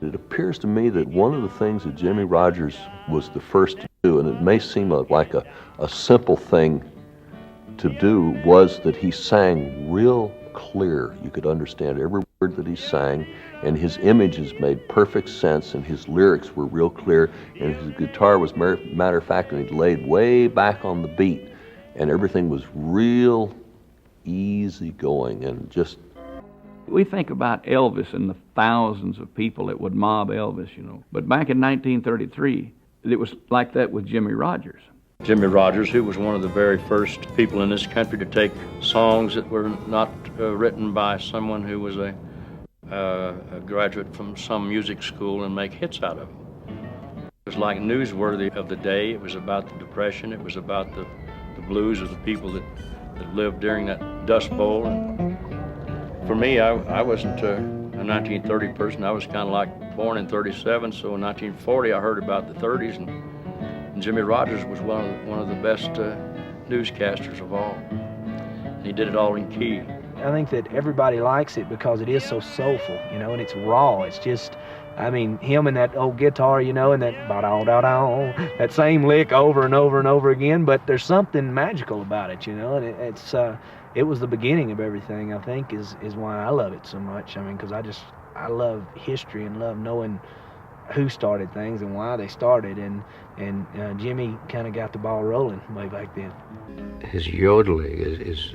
It appears to me that one of the things that Jimmie Rodgers was the first to do, and it may seem like a simple thing to do, was that he sang real clear. You could understand every word that he sang, and his images made perfect sense, and his lyrics were real clear, and his guitar was, matter of fact, and he laid way back on the beat, and everything was real easy going and just. We think about Elvis and the thousands of people that would mob Elvis, you know. But back in 1933, it was like that with Jimmie Rodgers. Jimmie Rodgers, who was one of the very first people in this country to take songs that were not written by someone who was a graduate from some music school and make hits out of them. It was like newsworthy of the day. It was about the Depression. It was about the blues of the people that lived during that Dust Bowl. And for me, I wasn't a 1930 person. I was kind of like born in 37, so in 1940 I heard about the 30s, and Jimmie Rodgers was one of the best newscasters of all. And he did it all in key. I think that everybody likes it because it is so soulful, you know, and it's raw. It's just, I mean, him and that old guitar, you know, and that ba-da-da-da, that same lick over and over and over again, but there's something magical about it, you know, and it was the beginning of everything, I think, is why I love it so much. I mean, because I love history and love knowing who started things and why they started, and Jimmie kind of got the ball rolling way back then. His yodeling is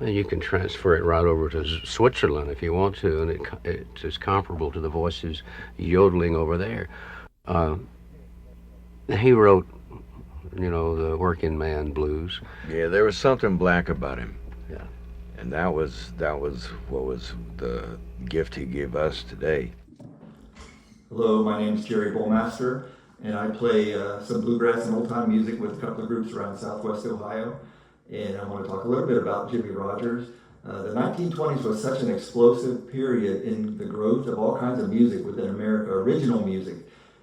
I mean, you can transfer it right over to Switzerland if you want to, and it's comparable to the voices yodeling over there. He wrote, you know, the working man blues. Yeah, there was something black about him. Yeah. And that was what was the gift he gave us today. Hello, my name is Jerry Bullmaster, and I play some bluegrass and old-time music with a couple of groups around Southwest Ohio. And I want to talk a little bit about Jimmie Rodgers. The 1920s was such an explosive period in the growth of all kinds of music within America, original music.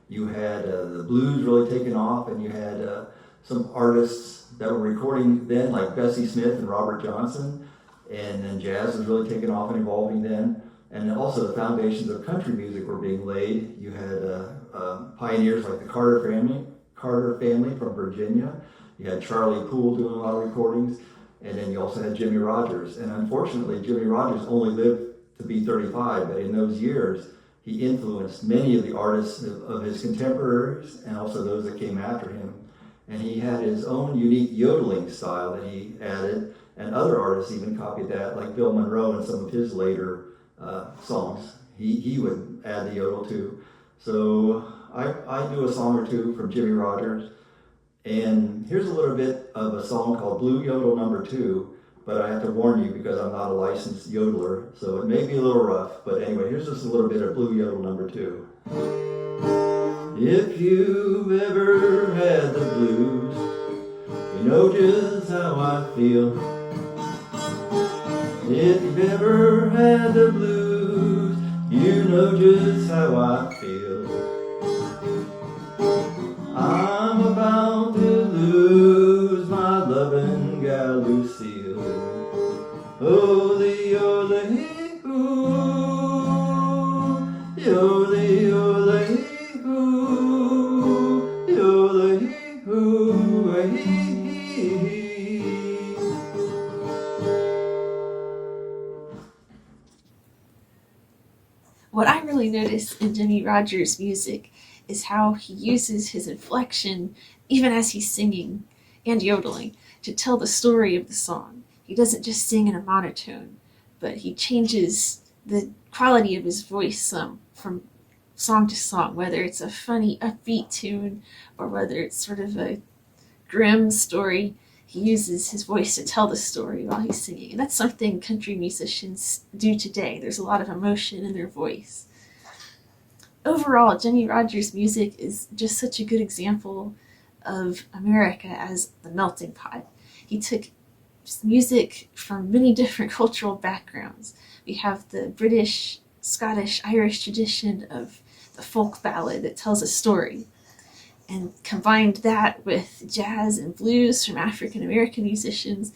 You had the blues really taking off, and you had some artists that were recording then, like Bessie Smith and Robert Johnson, and then jazz was really taking off and evolving then. And also the foundations of country music were being laid. You had pioneers like the Carter family from Virginia. You had Charlie Poole doing a lot of recordings. And then you also had Jimmie Rodgers. And unfortunately, Jimmie Rodgers only lived to be 35, but in those years, he influenced many of the artists of his contemporaries and also those that came after him. And he had his own unique yodeling style that he added, and other artists even copied that, like Bill Monroe in some of his later songs. He would add the yodel too. So I do a song or two from Jimmie Rodgers, and here's a little bit of a song called Blue Yodel Number 2, but I have to warn you because I'm not a licensed yodeler, so it may be a little rough, but anyway, here's just a little bit of Blue Yodel Number 2. If you've ever had the blues, you know just how I feel. If you've ever had the blues, you know just how I feel. I'm about to lose my loving gal Lucille. Oh, the hee-hoo, the hee-hoo, the hee-hoo, hee-hee. What I really notice in Jimmie Rodgers' music is how he uses his inflection, even as he's singing and yodeling, to tell the story of the song. He doesn't just sing in a monotone, but he changes the quality of his voice from song to song, whether it's a funny, upbeat tune or whether it's sort of a grim story. He uses his voice to tell the story while he's singing, and that's something country musicians do today. There's a lot of emotion in their voice. Overall, Jimmie Rodgers' music is just such a good example of America as the melting pot. He took music from many different cultural backgrounds. We have the British, Scottish, Irish tradition of the folk ballad that tells a story, and combined that with jazz and blues from African American musicians,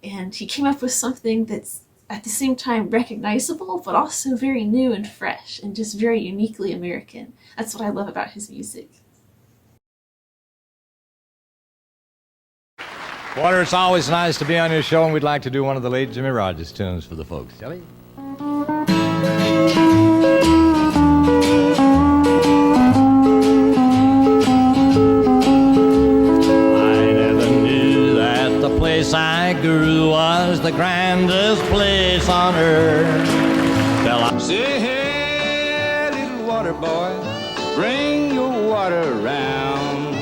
and he came up with something that's at the same time recognizable, but also very new and fresh and just very uniquely American. That's what I love about his music. Porter, it's always nice to be on your show, and we'd like to do one of the late Jimmie Rodgers tunes for the folks. Shall we? I never knew that the place I grew was the grandest place on earth. Till I say, hey, little water boy, bring your water around.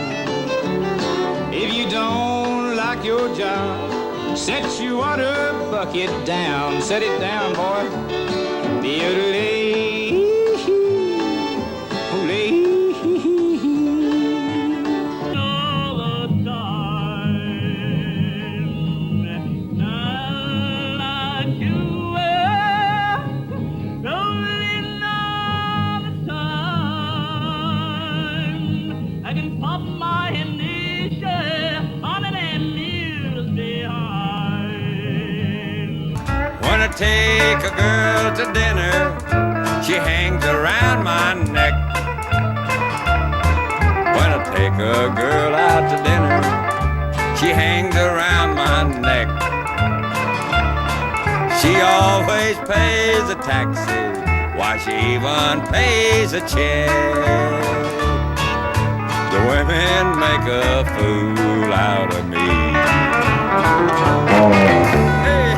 If you don't like your job, set your water bucket down. Set it down, boy. I can pop my amnesia on an amuse behind. When I take a girl to dinner, she hangs around my neck. When I take a girl out to dinner, she hangs around my neck. She always pays a taxi, why she even pays a check. The women make a fool out of me. Hey,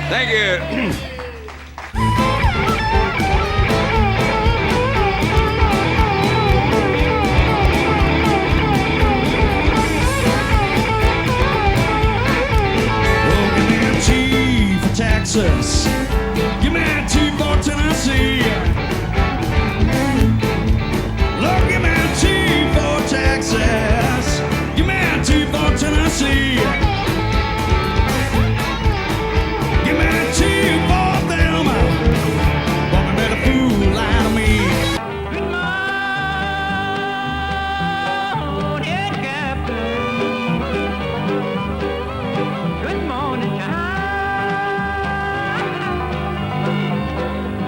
thank you. Oh, give me a T for Texas. Give me a T for Tennessee. Lord, give me a T for Texas. Give me a T for Tennessee. Give me a T for them. Woman made a fool out of me. Good morning, Captain. Good morning, child.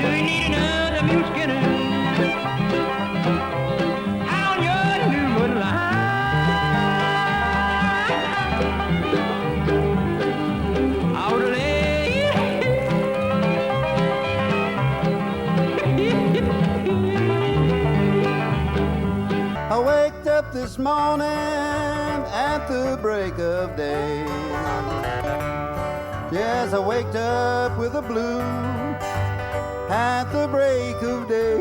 Do you need another mule skinner? On your new line. I waked up this morning at the break of day. Yes, I waked up with a blue at the break of day.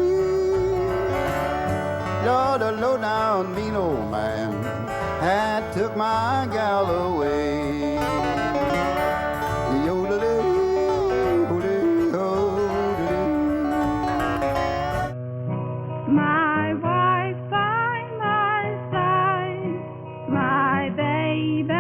Lord, a low-down mean old man had took my gal away. My wife by my side, my baby